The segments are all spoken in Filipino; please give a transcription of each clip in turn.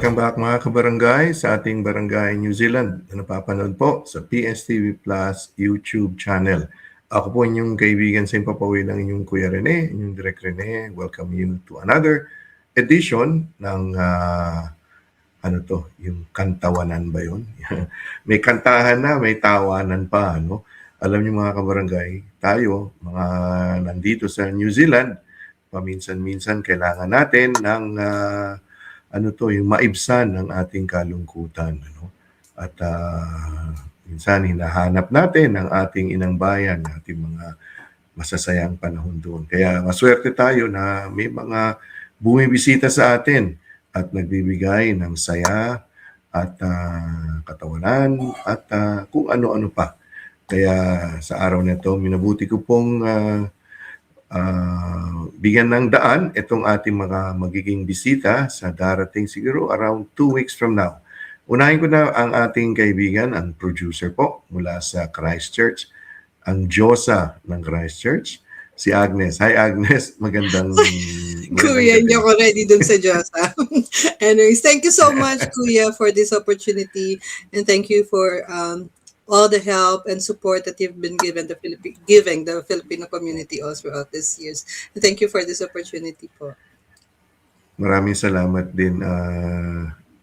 Welcome back mga kabarangay sa ating Barangay New Zealand na napapanood po sa PSTV Plus YouTube channel. Ako po inyong kaibigan sa Impapawid ng inyong Kuya Rene, inyong Direk Rene. Welcome you to another edition ng yung kantawanan ba yun? May kantahan na, may tawanan pa. Ano? Alam niyo mga kabarangay, tayo, mga nandito sa New Zealand, paminsan-minsan kailangan natin ng yung maibsan ng ating kalungkutan. Ano? At minsan hinahanap natin ang ating inang bayan, ating mga masasayang panahon doon. Kaya maswerte tayo na may mga bumibisita sa atin at nagbibigay ng saya at katawanan at kung ano-ano pa. Kaya sa araw na ito, minabuti ko pong bigyan ng daan itong ating mga magiging bisita sa darating siguro around 2 weeks from now. Unahin ko na ang ating kaibigan, ang producer po mula sa Christchurch, ang Diyosa ng Christchurch, si Agnes. Hi Agnes, magandang Kuya, hindi ako ready dun sa Diyosa. Anyways, thank you so much, Kuya, for this opportunity, and thank you for all the help and support that you've been giving the Filipino community all throughout these years. And thank you for this opportunity po. Maraming salamat din,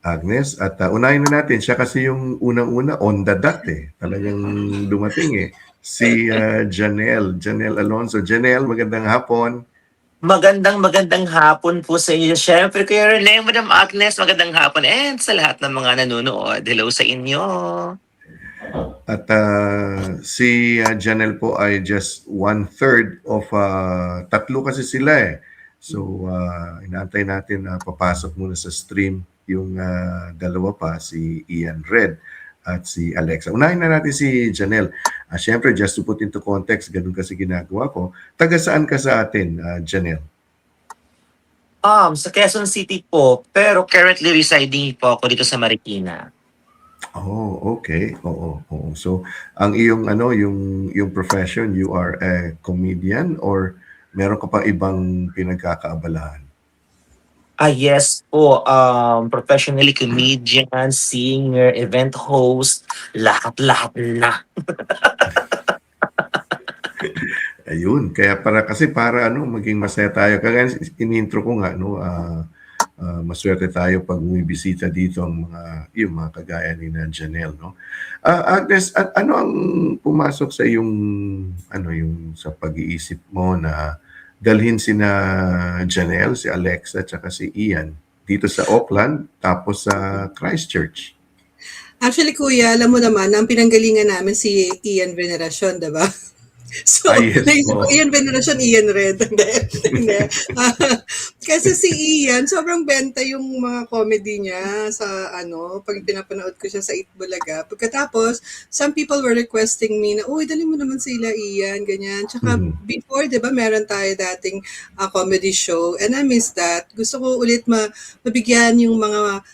Agnes. At unahin na natin, siya kasi yung unang-una on the dot Talagang dumating Si Janelle Alonso. Janelle, magandang hapon. Magandang hapon po sa inyo. Siyempre, Kuya Rene, Madam Agnes, magandang hapon. And sa lahat ng mga nanonood, hello sa inyo. At si Janelle po ay just 1/3 of tatlo kasi sila So inaantay natin na papasok muna sa stream yung dalawa pa, si Ian Red at si Alexa. Unahin na natin si Janelle. Siyempre, just to put into context, ganun kasi ginagawa ko. Taga saan ka sa atin, Janelle? Sa Quezon City po, pero currently residing po ako dito sa Marikina. Oh, okay. Oo. So, ang iyong yung profession, you are a comedian or meron ka pa ibang pinagkakaabalahan? Yes po. Professionally comedian, singer, event host, lahat na. Ayun, kaya para maging masaya tayo. Kaya in-intro ko nga maswerte tayo pag bumibisita dito ang mga kagaya ni Janelle, no? Agnes, at ano ang pumasok sa yung sa pag-iisip mo na dalhin sina Janelle, si Alexa, at si Ian dito sa Auckland, tapos sa Christchurch? Actually, Kuya, alam mo naman, ang pinanggalingan namin si Ian Veneracion, diba? So, yes, Ian Veneracion, Ian Red. Hindi. Kasi si Ian, sobrang benta yung mga comedy niya sa pag pinapanood ko siya sa Itbulaga. Pagkatapos, some people were requesting me na, uy, dali mo naman sila, Ian, ganyan. Tsaka before, di ba, meron tayo dating comedy show, and I miss that. Gusto ko ulit mabigyan yung mga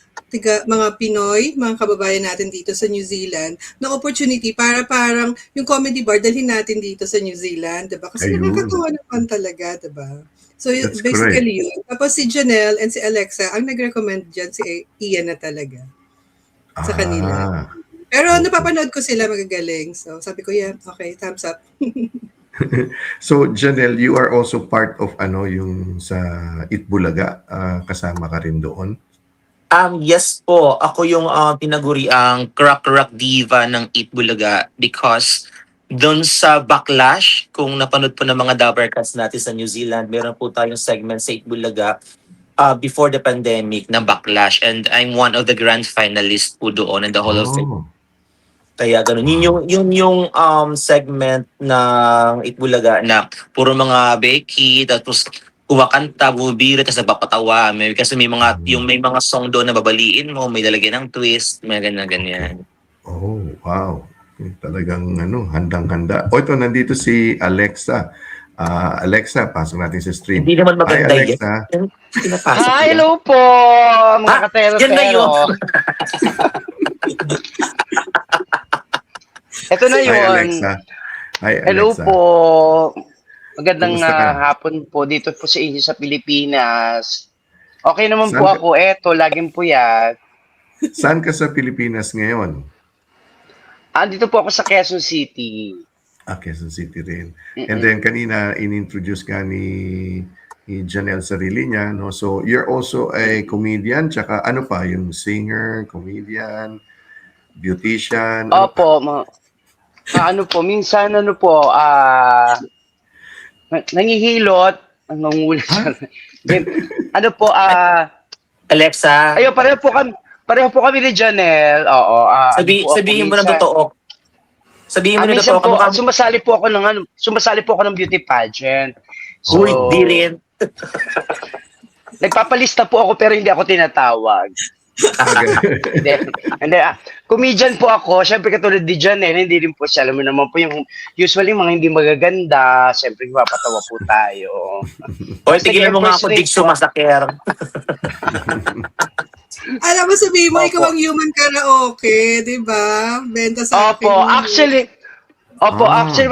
Pinoy, mga kababayan natin dito sa New Zealand, na opportunity para parang yung comedy bar dalhin natin dito sa New Zealand, diba? Kasi nakakatawa naman talaga, diba? So That's basically yun. Tapos si Janelle and si Alexa, ang nag-recommend dyan si Ian na talaga sa kanila. Pero napapanood ko sila magagaling. So sabi ko, yeah, okay, thumbs up. So Janelle, you are also part of yung sa Itbulaga, kasama ka rin doon? Yes po. Ako yung tinaguri ang crack diva ng Itbulaga because doon sa Backlash, kung napanood po ng mga Dabbercats natin sa New Zealand, meron po tayong segment sa Itbulaga before the pandemic na Backlash, and I'm one of the grand finalists po doon in the Hall of Fame. Kaya ganun. Yun yung segment ng Itbulaga na puro mga Becky, tapos kumakanta, bumibira, tapos nagpapatawa. Kasi may mga song doon na babaliin mo, may lalagyan ng twist, may ganyan. Oh, wow. Talagang handang-handa. Ito, nandito si Alexa. Alexa, pasok natin sa stream. Hindi naman maganda. Hi, Alexa. Hi, hello po, mga katero-tero. Yan na yun. Ito na yun. Hi, Alexa. Hi, Alexa. Hello po. Magandang hapon po dito po sa inyo sa Pilipinas. Okay naman po Saan ka, ako. Eto, laging puyat. saan ka sa Pilipinas ngayon? Andito po ako sa Quezon City. Quezon City rin. And Mm-mm. then kanina in-introduce ka ni Janelle sarili niya, no? So you're also a comedian, tsaka ano pa, yung singer, comedian, beautician, ano pa? Opo, ano po, minsan nangihilot, nangungulit. Ha? Ano po, Alexa, ayun, pareho po kami ni Janelle. Oo, ano po ako sabihin mo ng minsan. totoo. Sabihin mo ng Minsan totoo. po, Kamukha mo. sumasali po ako ng beauty pageant. Uy, di rin. Nagpapalista po ako pero hindi ako tinatawag. Okay. Hindi, comedian po ako. Siyempre katulad ni Janelle, hindi rin po siya. Alam mo naman po yung usually mga hindi magaganda. Siyempre mapatawa po tayo. Oy, tigilan mo nga ako, Digso Massacre. Alam mo, sabihin mo, Opo. ikaw ang human karaoke, di ba? Benta sa akin. Opo, actually,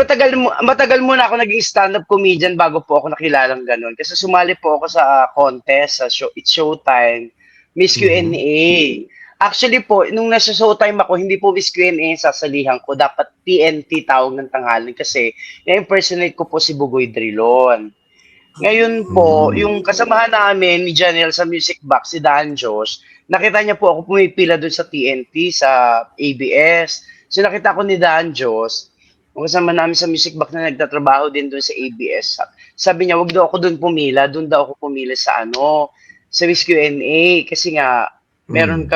matagal muna ako naging stand-up comedian bago po ako nakilalang ganun. Kasi sumali po ako sa contest, sa show, It's Showtime, Miss Q&A. Actually po, nung nasa Showtime ako, hindi po Miss Q&A sasalihan ko. Dapat TNT tawag ng tanghalan kasi na-impersonate ko po si Bugoy Drilon. Ngayon po, yung kasamahan namin ni Janelle sa Music Box, si Dan Josh, nakita niya po ako pumipila dun sa TNT, sa ABS. So nakita ko ni Dan Josh, yung kasama namin sa Music Box na nagtatrabaho din dun sa ABS. Sabi niya, wag daw ako dun pumila, dun daw ako pumila sa sa Miss Q&A. Kasi nga, meron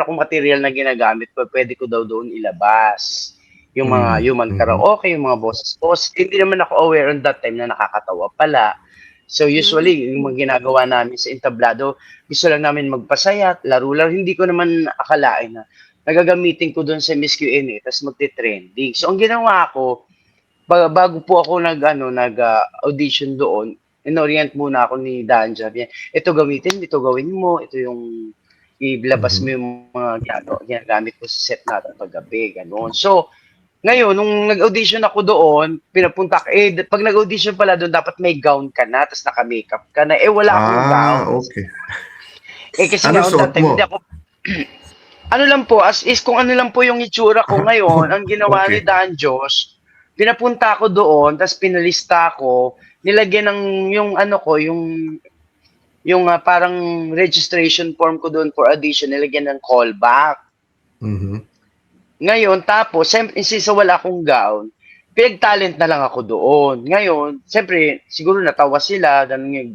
akong material na ginagamit ko, pwede ko daw doon ilabas. Yung mga human karaoke, yung mga boses. Hindi naman ako aware on that time na nakakatawa pala. So usually, yung mga ginagawa namin sa entablado, gusto lang namin magpasaya, laro-laro. Hindi ko naman akalain na nagagamitin ko doon sa Miss Q&A, tapos magte-trending. So ang ginawa ko, bago po ako nag-audition doon, inorient muna ako ni Dan. Sabi niya, ito gawin mo, ito yung ilabas mo yung mga ginagamit ko sa set natin paggabi, gano'n. So, ngayon, nung nag-audition ako doon, pag nag-audition pala doon, dapat may gown ka na, tapos naka-makeup ka na. Wala akong gown. Okay. Kasi Ano nga, on suot that time, mo? hindi ako, ano lang po, as is kung ano lang po yung itsura ko ngayon, ang ginawa Okay. ni Dan Josh, pinapunta ko doon, tapos pinalista ko, nilagyan ng yung parang registration form ko doon for audition, nilagyan ng callback. Mhm. Ngayon, tapos, siyempre, since wala akong gown, pinag-talent na lang ako doon. Ngayon, siyempre, siguro natawa sila, ganun yung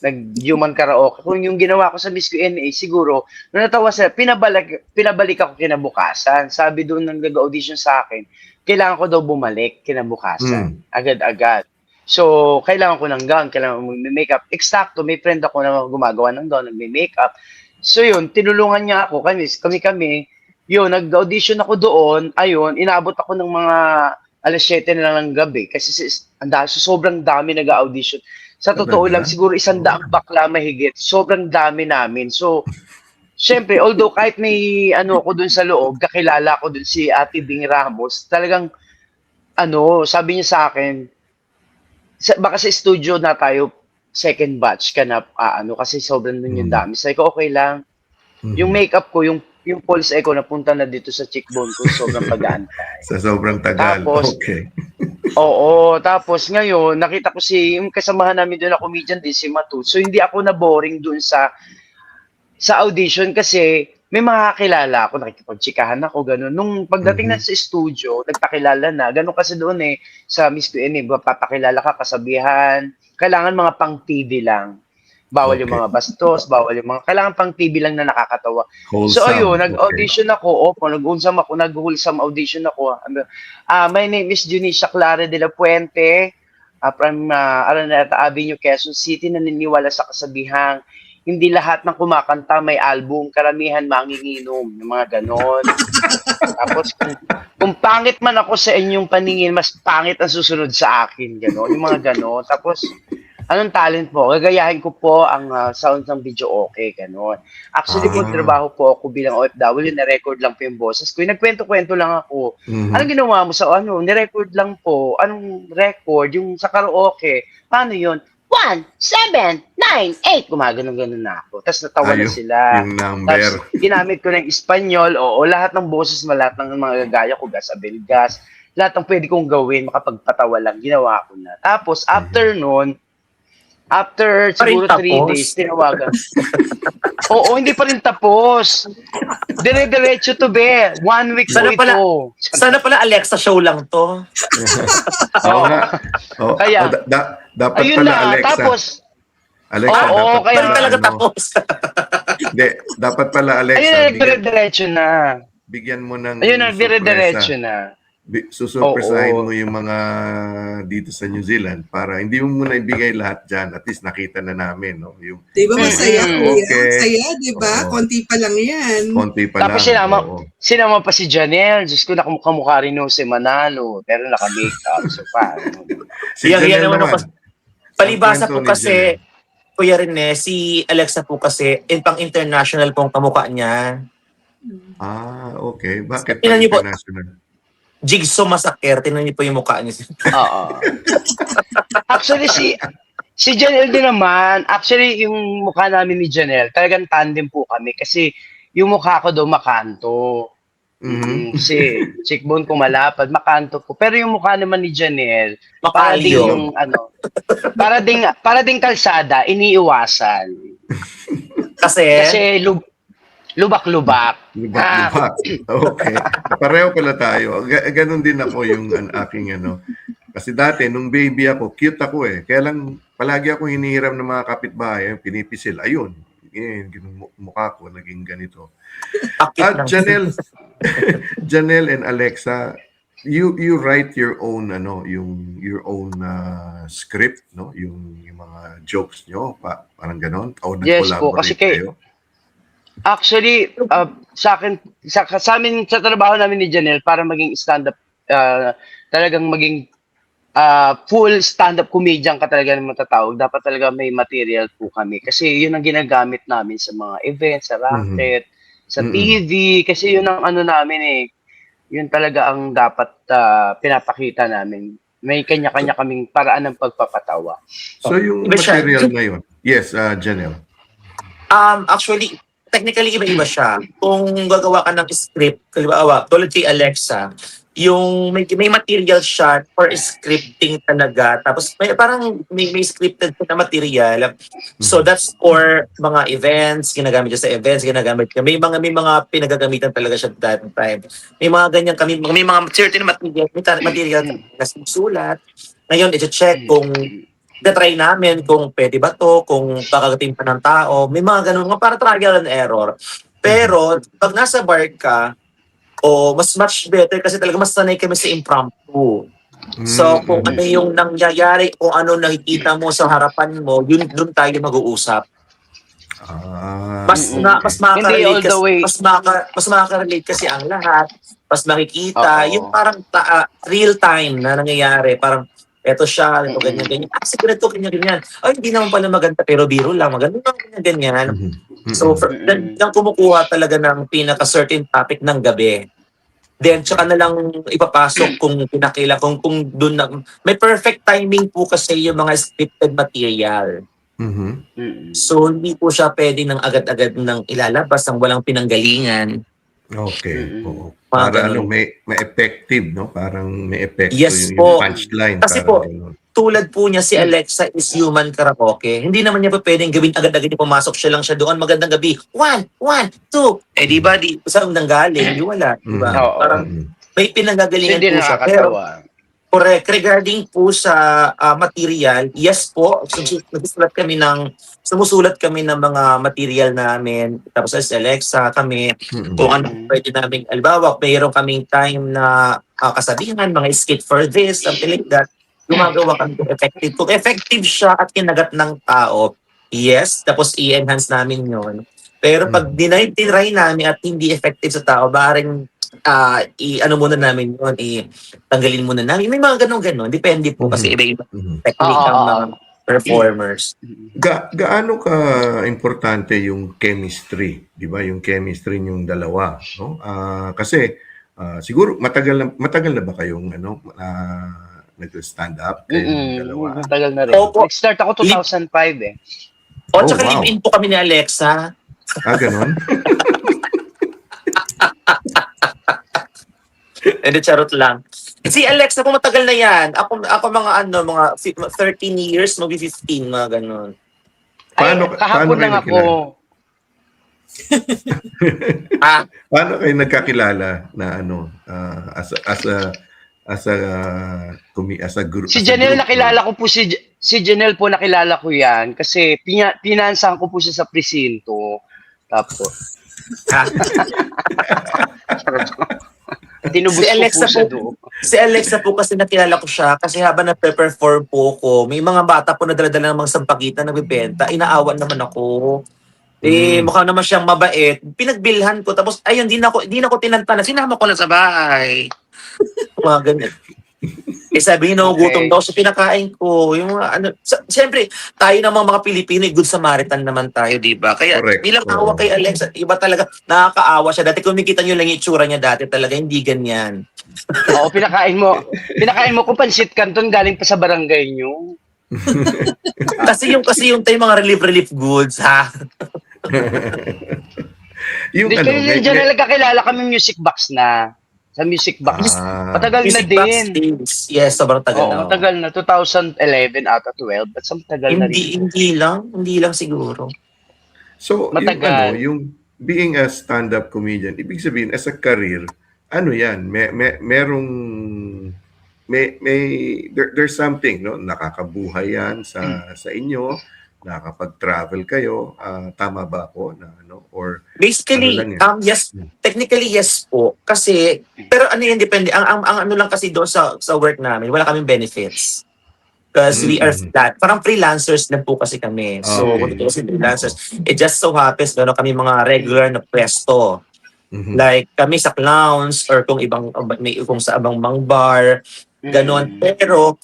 nag-human karaoke. Kung yung ginawa ko sa Miss Q&A, siguro, nung natawa sila, pinabalik ako kinabukasan. Sabi doon nang nag-audition sa akin, kailangan ko daw bumalik kinabukasan. Agad-agad. So, kailangan ko ng gown, kailangan ko mag-makeup. Eksakto, may friend ako na gumagawa ng gown, nag-makeup. So, yun, tinulungan niya ako, kami, yun, nag-audition ako doon, ayun, inaabot ako ng mga alas 7 na lang ng gabi kasi sobrang dami nag-audition. Sa totoo lang, siguro 100 bakla mahigit. Sobrang dami namin. So, syempre, although kahit may ako doon sa loob, kakilala ko doon si Ate Bing Ramos, talagang, sabi niya sa akin, baka sa studio na tayo, second batch ka na, kasi sobrang doon yung dami. Sabi ko, okay lang. Yung makeup ko, yung pulse echo napunta na dito sa cheekbone ko, sobrang pag-aantay. Sa sobrang tagal. Tapos, okay. Oo, tapos ngayon, nakita ko yung kasamahan namin doon na comedian din, si Matu. So, hindi ako na-boring doon sa audition kasi may mga kakilala ako, nakikipagtsikahan ako, gano'n. Nung pagdating na sa studio, nagpakilala na, gano'n kasi doon sa Miss Q&A, papakilala ka, kasabihan, kailangan mga pang-TV lang. Bawal yung mga bastos, bawal yung mga, kailangan pang TV lang na nakakatawa. Wholesome. So ayun, nag-audition ako, nag-wholesome audition ako. My name is Junicia Clara de la Puente, from Araneta Avenue, Quezon City, naniniwala sa kasabihang, hindi lahat ng kumakanta may album, karamihan manginginom, yung mga ganon. Tapos kung pangit man ako sa inyong paningin, mas pangit ang susunod sa akin, ganon, yung mga ganon. Tapos, anong talent po? Gagayahin ko po ang sound ng video okay, gano'n. Actually po, trabaho po ako bilang OFW, na-record lang po yung boses ko. Nagkwento-kwento lang ako. Anong ginawa mo sa nirecord lang po? Anong record? Yung sa karaoke? Paano yun? 1, 7, 9, 8. Gumaganon-ganon na ako. Tapos natawa na Yung, sila. yung number. Tapos ginamit ko ng Espanyol, oo, lahat ng boses mo, lahat ng mga gagaya ko, gas, abelgas, lahat ng pwede kong gawin, makapagpatawa lang, ginawa ko na. Tapos, after nun, after Pa rin siguro 3 tapos. days, tinawagan. Oo, hindi pa rin tapos. Dire-diretso to, be. 1 week Sana po pala, ito. sana pala Alexa show lang to. Oo nga. Oh, Kaya, dapat ayun pala, na, Alexa. tapos, Alexa, oo, dapat kaya Pala pala, talaga ano, tapos. hindi, dapat pala, ayun Alexa, na, dire-diretso na. bigyan mo ng Ayun na, sorpresa. dire-diretso na. Susurpresahin Oo. mo yung mga dito sa New Zealand para hindi mo muna ibigay lahat dyan. At least nakita na namin, no? Yung, Di ba masaya, Mm-mm. kuya? Okay. Saya, di ba? Oo. Konti pa lang yan. Konti pa Tapos lang. Oo. sinama pa si Janelle. Diyos ko, nakamukha rin nung si Manalo. Pero naka-makeup. So, paano? Si Yan Janelle naman naman. ako. Palibasa Ang po kwento ni kasi, Kuya Rene, si Alexa po kasi, pang international pong kamukha niya. Okay. Bakit pang Tingnan niyo po, international? Jigsaw Massacre, tingnan niyo po yung mukha niya. Oo. Actually, si Janelle din naman, actually, yung mukha namin ni Janelle, talagang tandem po kami. Kasi yung mukha ko daw makanto. Mhm. Kasi cheekbone ko malapad, makanto ko. Pero yung mukha naman ni Janelle, para Makalyo. ding yung ano, para ding kalsada, iniiwasan. Kasi, Kasi lubak-lubak. Lubak-lubak. Okay. Pareho pala tayo. Ganon din ako yung aking ano. Kasi dati, nung baby ako, cute ako eh. Kaya lang, palagi ako hinihiram ng mga kapitbahay, pinipisil. Ayun. Yung mukha ko, naging ganito. akit At ng... Janelle and Alexa, you write your own your own script, no? Yung mga jokes nyo, parang ganon. O Yes po, kasi nag-collaborate kayo. actually, sa akin, sa amin, sa trabaho namin ni Janelle, para maging stand-up, talagang maging full stand-up comedian ka talaga ng matatawag, dapat talaga may material po kami. Kasi yun ang ginagamit namin sa mga events, sa racket, sa Mhm. TV, kasi yun ang ano namin eh. Yun talaga ang dapat pinapakita namin. May kanya-kanya kaming paraan ng pagpapatawa. So yung Iba siya. material na yun. Yes, Janelle. Actually, technically iba-iba siya. Kung gagawa ka ng script, halimbawa, tulad kay Alexa, yung may material siya for scripting talaga. Tapos may scripted na material. So that's for mga events, ginagamit siya sa events, ginagamit niya. May mga pinagagamitan talaga siya that time. May mga ganyan kami, may mga certain material na sinusulat. Ngayon, i-check kung try namin kung pwede ba to, kung kakagating pa ng tao. May mga ganun, mga para trial and error. Pero, pag nasa bar ka, mas much better kasi talaga mas sanay kami sa impromptu. So, kung ano yung nangyayari, kung ano nakikita mo sa harapan mo, yun doon tayo mag-uusap. Mas Hindi all makaka-relate the way. kasi mas makaka-relate kasi ang lahat, mas makikita, Oo. yung parang real time na nangyayari, parang eto siya, ito ganyan. Siguro ito, ganyan. Ay, hindi naman pala maganda, pero biro lang, maganda lang, ganyan. So, yan kumukuha talaga ng pinaka-certain topic ng gabi. Then, tsaka na lang ipapasok kung pinakila, kung doon na, may perfect timing po kasi yung mga scripted material. So, hindi po siya pwede ng agad-agad ng ilalabas ng walang pinanggalingan. Okay. Oo. Mga Para ganun. may effective, no? Parang may epekto Yes yung po. punchline. Kasi parang po, ganun. tulad po niya si Alexa is human karaoke. Hindi naman niya pa pwedeng gawin agad-agad yung pumasok siya lang siya doon. Magandang gabi. 1, 1, 2. Di ba? Saan nanggaling? Di wala. Di ba? Oo. Parang may pinanggagalingan Hindi po siya. Pero, nakakatawa. correct. Regarding po sa material, yes po, sumusulat kami ng mga material namin. Tapos sa Alexa kami, kung ano pwede namin, alibawak, mayroon kaming time na kasabihan, mga skit for this, something like that. Gumagawa kami kung effective. Kung effective siya at kinagat ng tao, yes, tapos i-enhance namin yon. Pero pag dinay namin at hindi effective sa tao, maaaring ano muna namin yun, tanggalin muna namin. May mga ganun-ganon. Depende po kasi iba-iba technique ang mga performers. Gaano ka importante yung chemistry, 'di ba? Yung chemistry yung dalawa, no? Kasi siguro matagal na ba kayong nag-stand up kayong dalawa? Matagal na rin. Opo. Nag-start ako 2005 eh. O, Oh, tsaka wow. live-in po kami ni Alexa. Ganon? Hindi, charot lang. Si Alexa po matagal na yan. Ako mga 13 years, maybe 15, mga ganon. Paano- Ay, kahapon paano lang kayo ako. Paano kayo nagkakilala na as a group? Si as a Janelle group? nakilala ko po si Janelle po nakilala ko yan kasi pinansahan ko po siya sa presinto. Tapos Ha? tinubos Si ko Alexa po siya po. doon. Si Alexa po kasi nakilala ko siya kasi habang nagpe-perform po ko, may mga bata po na dala-dala ng mga sampagitan nagbebenta, inaawan naman ako. Mukha naman siyang mabait. Pinagbilhan ko tapos ayun, di na ko tinantana. Sinama ko lang sa bahay. Mga ganyan. Sabi niya, nagugutom Okay. daw. So, pinakain ko. Yung mga siyempre, tayo namang mga Pilipino, good Samaritan naman tayo, di ba? Kaya, Correct. bilang Oo. awa kay Alexa, iba talaga, nakakaawa siya. Dati, kung makita niyo lang yung itsura niya dati, talaga, hindi ganyan. Oo, pinakain mo ko pansit canton galing pa sa barangay nyo. Kasi yung tayo mga relief goods, ha? Yung Hindi kayo may- Janelle nagkakilala kami music box na. Sa music box. Matagal na Music box din. things. Yes, sobrang tagal Oo, na. matagal na. 2011 ata 12. But sa matagal na rin. Hindi lang siguro. So, Matagal. yung being a stand-up comedian, ibig sabihin, as a career, ano yan, there's something, no? Nakakabuhay yan sa inyo, nakakapag-travel kayo, tama ba ako na or Basically, ano lang yan? yes, technically yes po. Kasi, pero ano yung depende, ang ano lang kasi doon sa work namin, wala kaming benefits. Because we are parang freelancers lang po kasi kami. So, Okay. kung kasi freelancers, it just so happens, meron kami mga regular na pwesto. Mhm. Like, kami sa clowns, or kung sa abang bar, ganon. Pero,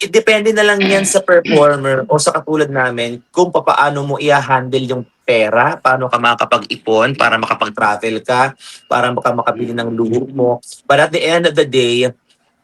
depende na lang yan sa performer o sa katulad namin kung paano mo i-handle yung pera, paano ka makakapag-ipon para makapag-travel ka, para makabili ng luho mo. But at the end of the day,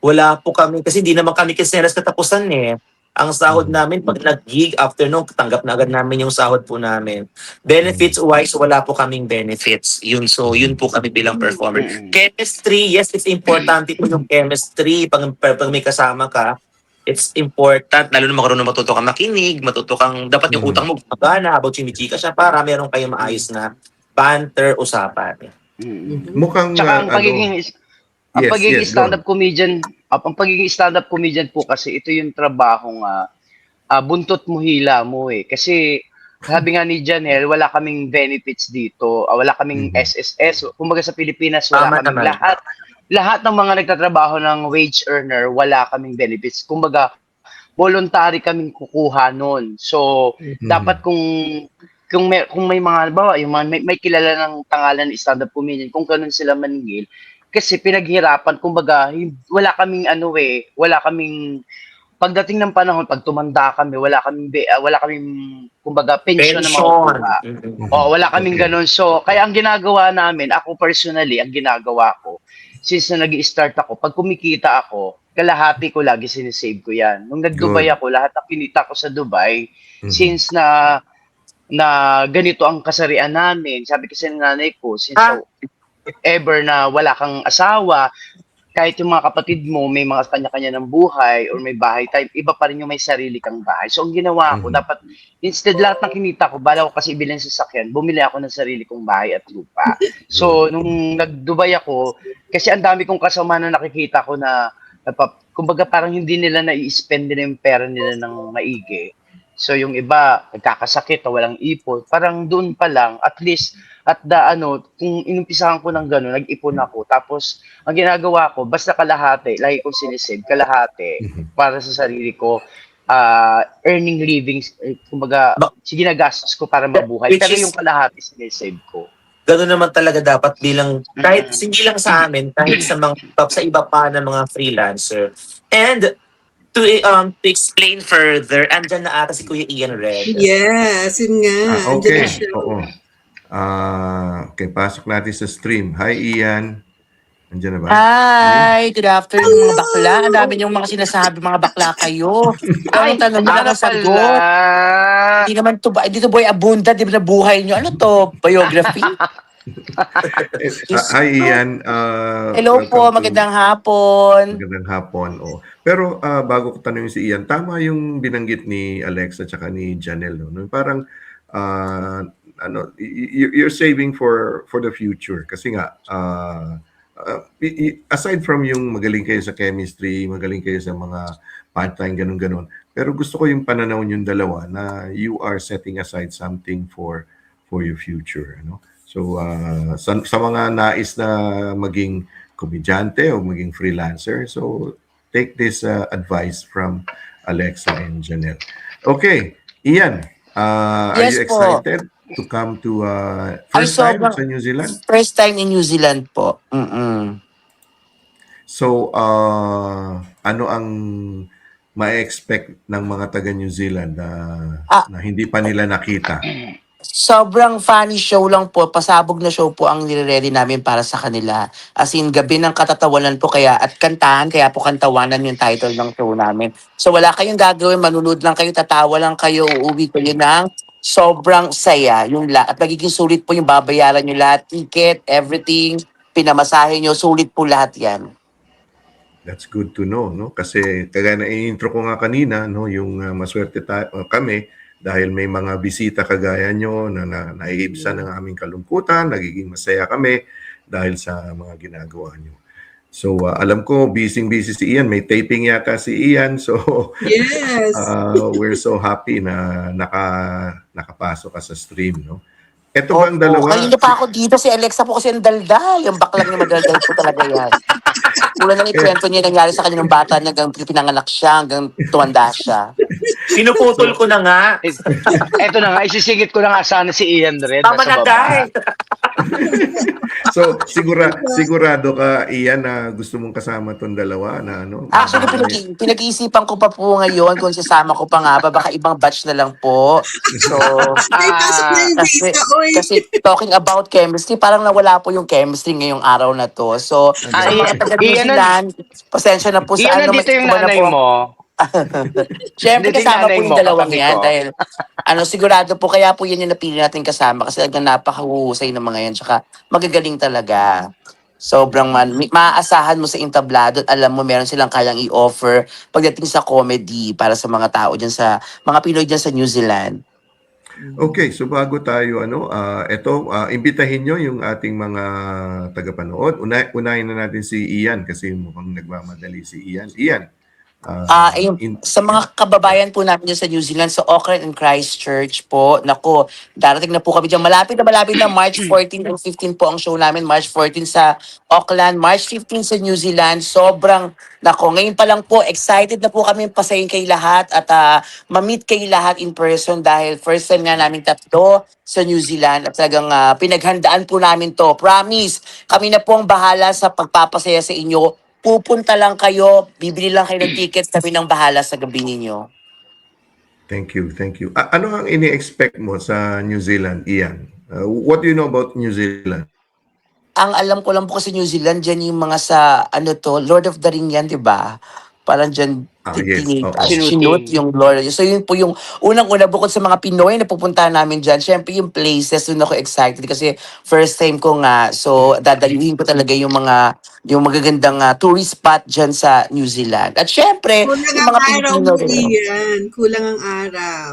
wala po kami, kasi hindi naman kami kisenas katapusan eh. Ang sahod namin, pag nag-gig, after nung tanggap na agad namin yung sahod po namin. Benefits-wise, wala po kaming benefits. Yun po kami bilang performer. Chemistry, yes, it's important po yung chemistry. Pag may kasama ka, it's important, lalo na marunong matuto kang makinig, dapat yung utang mo gumagana habang chimichika siya para meron kayong maayos na banter, usapan. Mukhang Tsaka ang pagiging yes, stand-up comedian, ang pagiging stand-up comedian po kasi ito yung trabahong buntot mo hila mo eh. Kasi sabi nga ni Janelle, wala kaming benefits dito, wala kaming SSS. Kumbaga sa Pilipinas, wala Tama kaming naman. lahat ng mga nagtatrabaho ng wage earner, wala kaming benefits. Kumbaga, voluntary kaming kukuha nun. So, dapat kung may mga, halimbawa, yung may kilala ng pangalan ng stand-up comedian, kung ganun sila maningil, kasi pinaghirapan, kumbaga, wala kaming pagdating ng panahon, pag tumanda kami, wala kaming kumbaga, pension na makukuha. O, wala kaming ganun. So, kaya ang ginagawa namin, ako personally, ang ginagawa ko, since na nag-i-start ako, pag kumikita ako, kalahati ko lagi sinisave ko yan. Nung nag-Dubai ako, lahat ng kinita ko sa Dubai, since na ganito ang kasarian namin, sabi kasi ng nanay ko, since if ever na wala kang asawa, kahit yung mga kapatid mo may mga kanya-kanya ng buhay or may bahay tayo, iba pa rin yung may sarili kang bahay. So, ang ginawa ko, dapat, instead lahat ng kinita ko, bala ko kasi bilhin sa sasakyan, bumili ako ng sarili kong bahay at lupa. So, nung nag-Dubai ako, kasi ang dami kong kasama na nakikita ko na, kumbaga parang hindi nila na-i-spend nila yung pera nila ng maigi. So, yung iba, nagkakasakit o walang ipon, parang doon pa lang, at least, kung inumpisahan ko ng gano'n, nag-ipon ako. Tapos, ang ginagawa ko, basta kalahati, lagi kong sinisave, kalahati, para sa sarili ko, earning livings, kumbaga, ginagastos ko para mabuhay. Pero yung kalahati, sinisave ko. Gano'n naman talaga dapat bilang, kahit hindi lang sa amin, kahit sa iba pa na mga freelancer. And, to explain further, andyan na ata si Kuya Ian Red. Yes, yun nga. Andyan Okay, na siya. oo. Okay, pasok natin sa stream. Hi, Ian. Andiyan na ba? Hi! Good afternoon mga bakla. Ang dami niyong mga sinasabi, mga bakla kayo. Ay, Ang tanong mo lang aga ang sagot. pala. Hindi naman to, hindi to boy abunda, di ba na buhay niyo? Ano to? Biography? Diyos Hi, ko. Ian. Hello po, Welcome to magandang hapon. Magandang hapon. Oh. Pero bago ko tanungin si Ian, tama yung binanggit ni Alex at saka ni Janelle. No? Parang you're saving for the future. Kasi nga, aside from yung magaling kayo sa chemistry, magaling kayo sa mga punchline, ganun-ganun. Pero gusto ko yung pananaw yung dalawa na you are setting aside something for your future. Ano? So, sa mga nais na maging komedyante o maging freelancer, so take this advice from Alexa and Janelle. Okay, Ian, are Yes you po. excited to come to Ay, first time sobrang sa New Zealand? first time in New Zealand po. So, ano ang ma-expect ng mga taga New Zealand Ah, na hindi pa nila nakita? Sobrang funny show lang po. Pasabog na show po ang nire-ready namin para sa kanila. As in, gabi ng katatawanan po kaya at kantahan, kaya po kantawanan yung title ng show namin. So wala kayong gagawin, manunod lang kayo, tatawa lang kayo, uuwi kayo ng sobrang saya. At magiging sulit po yung babayaran nyo lahat, ticket, everything, pinamasahe nyo, sulit po lahat yan. That's good to know, no? Kasi kagaya na intro ko nga kanina, no, yung maswerte kami dahil may mga bisita kagaya nyo na naiibsan ng aming kalungkutan, nagiging masaya kami dahil sa mga ginagawa nyo. So, alam ko, busy-busy si Ian. May taping yata si Ian. So, Yes. we're so happy na nakapasok ka sa stream, no? Ito bang dalawa? Kanina pa ako dito, si Alexa po kasi ang daldal. Yung baklang niya madaldal po talaga yan. Mula nang ikwento niya nangyari sa kanya ng bata niya hanggang pinanganak siya, hanggang tuwanda siya. Pinuputol ko na nga. Eto na nga, isisingit ko na nga sana si Ian Red Tama sa na, baba. guys. So, sigurado ka, Ian, na gusto mong kasama tong dalawa na ano? Actually, pinag-iisipan ko pa po ngayon kung sasama ko pa nga ba, baka ibang batch na lang po. So, Ay, pasok na yung kasi, visa, oy. kasi talking about chemistry, parang nawala po yung chemistry ngayong araw na to. So, sa mga taga New Ian, Zealand, pasensya na po sa Ian, ano, nandito yung iba na nanay po. mo. Siyempre Nandito yung kasama nanay po yung mo, dalawang katabi yan ko. dahil sigurado po kaya po yan yung napili natin kasama kasi napakahuhusay ng mga yan tsaka magagaling talaga. Sobrang maaasahan mo sa entablado at alam mo meron silang kayang i-offer pagdating sa comedy para sa mga tao dyan sa mga Pinoy dyan sa New Zealand. Okay, so bago tayo imbitahin nyo yung ating mga tagapanood. Unahin na natin si Ian kasi mukhang nagmamadali si Ian. Ian, Sa mga kababayan po natin dyan sa New Zealand, sa Auckland and Christchurch po, nako, darating na po kami dyan. Malapit na March 14 and 15 po ang show namin. March 14 sa Auckland, March 15 sa New Zealand. Sobrang, nako, ngayon pa lang po, excited na po kami pasayin kay lahat at ma-meet kay lahat in person dahil first time nga namin tatlo sa New Zealand at talagang pinaghandaan po namin to. Promise, kami na po ang bahala sa pagpapasaya sa inyo. Pupunta lang kayo, bibili lang kayo ng tickets, kami nang bahala sa gabi ninyo. thank you. Ano ang ini-expect mo sa New Zealand, Ian? What do you know about New Zealand? Ang alam ko lang po kasi New Zealand, dyan yung mga sa, Lord of the Ring yan, di ba? Parang dyan, Yes. Oo. sinut yung Lord. So yun po yung unang-una bukod sa mga Pinoy na pupunta namin dyan. Siyempre yung places, doon ako excited kasi first time ko nga. So dadalhin ko talaga yung magagandang tourist spot dyan sa New Zealand. At siyempre, Kulang yung ang mga araw Pilipino mo, rin. Ian. Kulang ang araw.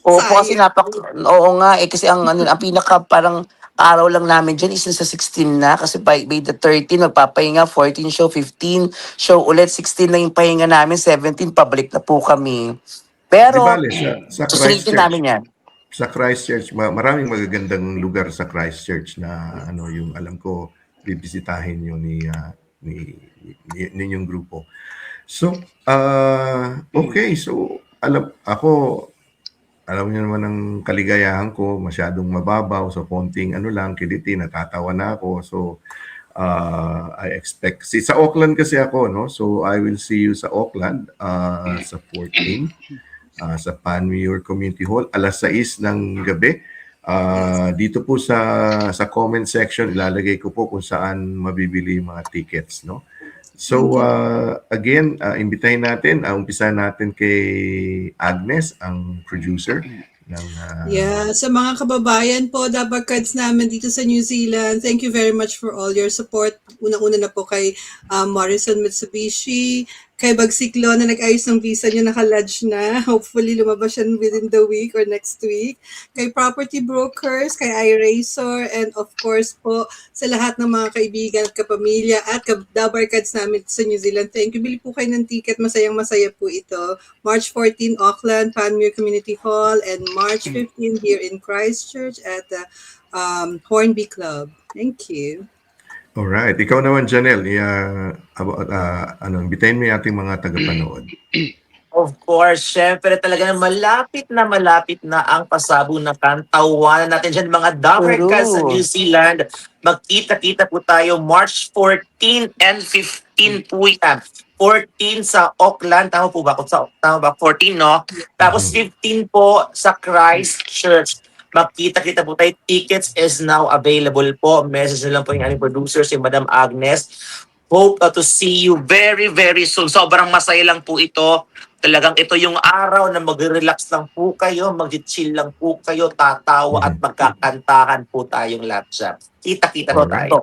Oo po kasi Sayang. oo nga kasi ang pinaka parang araw lang namin dyan is nasa 16 na kasi by the 13 magpapahinga, 14 show, 15 show ulit, 16 na yung pahinga namin, 17 pabalik na po kami. Di Pero bale, sa susulitin namin yan. Sa Christchurch, maraming magagandang lugar sa Christchurch na yung alam ko bibisitahin nyo ninyong grupo. So, okay. So, alam niyo naman ang kaligayahan ko, masyadong mababaw. So, konting kiliti, natatawa na ako. So, I expect. Sa Auckland kasi ako, no? So, I will see you sa Auckland sa 14. Sa Panmure Community Hall, alas 6 ng gabi. Dito po sa comment section, ilalagay ko po kung saan mabibili yung mga tickets, no? So, again, imbitahin natin, umpisahan natin kay Agnes, ang producer ng Yeah, sa mga kababayan po, Dabarkads namin dito sa New Zealand, thank you very much for all your support. Unang-una na po kay Morrison Mitsubishi, kay Bagsiklo na nag-ayos ng visa niya, naka-lodge na. Hopefully, lumabas siya within the week or next week. Kay Property Brokers, kay iRazor, and of course po, sa lahat ng mga kaibigan at kapamilya at Dabarkads namin sa New Zealand. Thank you. Bili po kayo ng ticket. Masayang-masaya po ito. March 14, Auckland, Panmure Community Hall, and March 15 here in Christchurch at the Hornby Club. Thank you. Alright, ikaw naman, Janelle, imbitahin mo yung ating mga tagapanood. Of course, syempre talaga malapit na ang pasabog na kantawanan natin dyan mga Dabarkads sa New Zealand. Magkita-kita po tayo March 14 and 15 po yan. 14 sa Auckland, tama po ba? Tama ba? 14, no? Tapos 15 po sa Christchurch. Magkita-kita po tayo. Tickets is now available po. Message na lang po yung aming producer, si Madam Agnes. Hope to see you very, very soon. Sobrang masaya lang po ito. Talagang ito yung araw na mag-relax lang po kayo, mag-chill lang po kayo, tatawa at magkakantahan po tayong lahat siya. Kita-kita po tayo.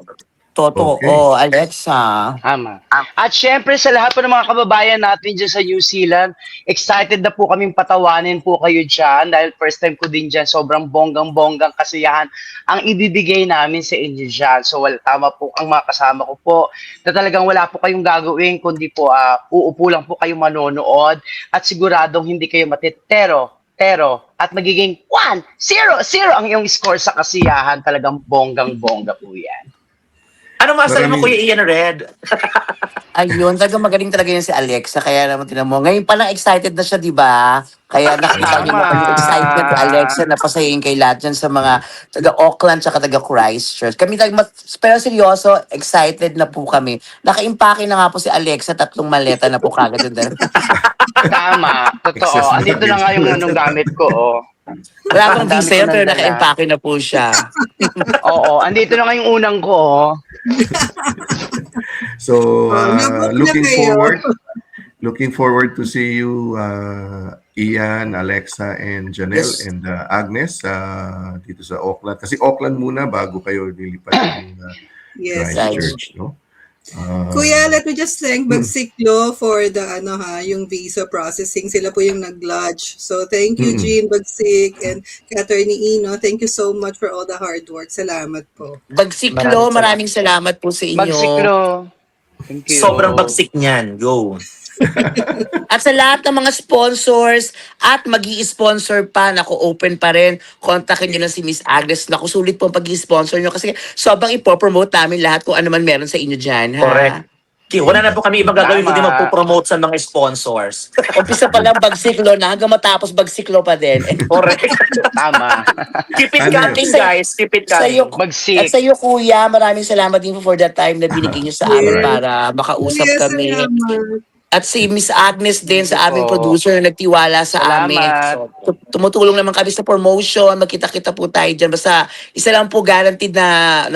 Totoo, Okay. Alexa. Tama. At syempre sa lahat po ng mga kababayan natin dyan sa New Zealand, excited na po kaming patawanin po kayo dyan dahil first time ko din dyan, sobrang bonggang-bonggang kasiyahan ang ibibigay namin sa inyo dyan. So tama po ang mga kasama ko po na talagang wala po kayong gagawin kundi po uupo lang po kayo manonood at siguradong hindi kayo matitero at magiging 1-0 ang iyong score sa kasiyahan. Talagang bonggang-bongga po yan. Ano masabi mo, Maraming- Kuya Ian Red? Ayun, talagang magaling talaga yan si Alexa. Kaya naman tinan mo. Ngayon pa lang excited na siya, di ba? Kaya nakita niyo Tama. naman yung excitement ni Alexa na pasayin kay lahat dyan sa mga taga-Auckland at taga Christchurch. Kami pero seryoso, excited na po kami. Naka-impake na nga po si Alexa, 3 maleta na po kagad. Tama, totoo. Excess Andito na nga yung anong gamit ko, oh. Wala pang Ang dami visa ko yun, pero nandala. naka-impake na po siya. Oo, andito na nga yung unang ko, oh. So, Nabook na kayo. looking forward to see you, Ian, Alexa, and Janelle, Yes. and Agnes dito sa Auckland. Kasi Auckland muna bago kayo lilipat ng Yes. Christchurch, no? Kuya, let me just thank Bagsiklo for the yung visa processing. Sila po yung nag-lodge. So thank you, Jean Bagsik and Attorney Ino. Thank you so much for all the hard work. Salamat po. Bagsiklo, maraming salamat po sa inyo. Magsiklo. Thank you. Sobrang bagsik niyan. Go. At sa lahat ng mga sponsors at magi-sponsor pa, naku, open pa rin. Kontakin nyo na si Miss Agnes. Naku, sulit po ang pag-sponsor nyo kasi sobrang ipopromote namin lahat kung ano man meron sa inyo dyan. Ha? Correct. Okay, wala na po kami ibang gagawin Tama. kundi magpo-promote sa mga sponsors. Umpisa pa lang bagsiklo na hanggang matapos bagsiklo pa din. Correct. Tama. Keep it Ano? coming, guys. Keep it Sa'yo, coming. Magsik. at sa iyo, kuya, maraming salamat din po for that time na binigay nyo sa amin Yes. para makausap Kuya, kami. salamat. At si Miss Agnes din sa aming Oo. producer na nagtiwala sa amin. Salamat. Tumutulong naman kami sa promotion, magkita-kita po tayo dyan. Basta isa lang po guaranteed na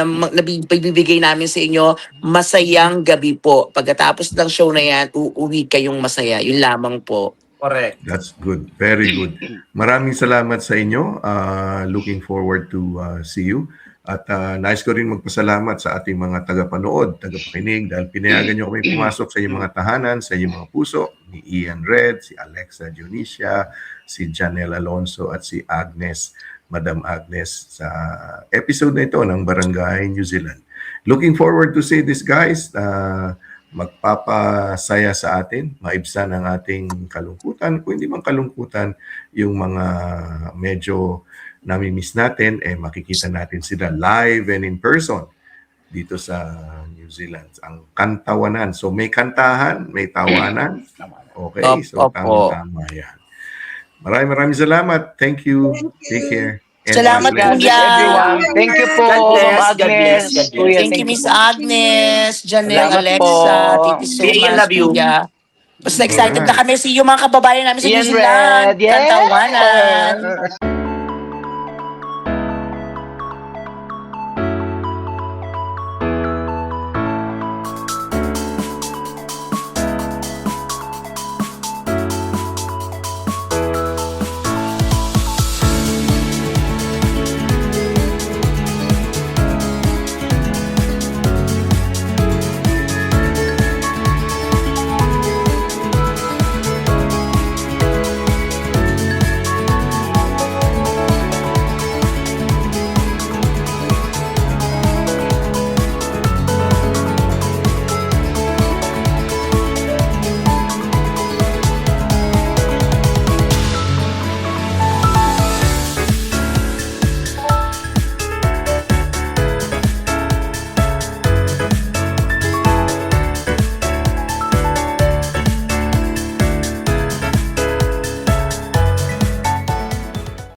bibigay namin sa inyo, masayang gabi po. Pagkatapos ng show na yan, uuwi kayong masaya. Yun lamang po. Correct. That's good. Very good. Maraming salamat sa inyo. Looking forward to see you. At nais ko rin magpasalamat sa ating mga tagapanood, tagapakinig dahil pinayagan nyo kami pumasok sa inyong mga tahanan, sa inyong mga puso, ni Ian Red, si Alexa Dionisia, si Janelle Alonso at si Agnes, Madam Agnes sa episode na ito ng Barangay New Zealand. Looking forward to see this, guys. Magpapasaya sa atin, maibsan ang ating kalungkutan. Kung hindi man kalungkutan, yung mga medyo nami-miss natin, makikita natin sila live and in person dito sa New Zealand. Ang kantawanan. So may kantahan, may tawanan. Okay, so Opo. tama-tama yan. Maraming salamat. Thank you. Thank you. Take care. And Salamat, God bless. Kuya. Everyone. Thank you po, God bless, Ma'am God Agnes. bless, God bless. Kuya, Thank you, Miss Agnes, Janelle, Salamat Alexa, po. Titi so Ian, much, love you. Kuya. Basta excited Alright. na kami. See you mga kababayan namin sa New Ian Zealand. Red. Yes. Kantawanan.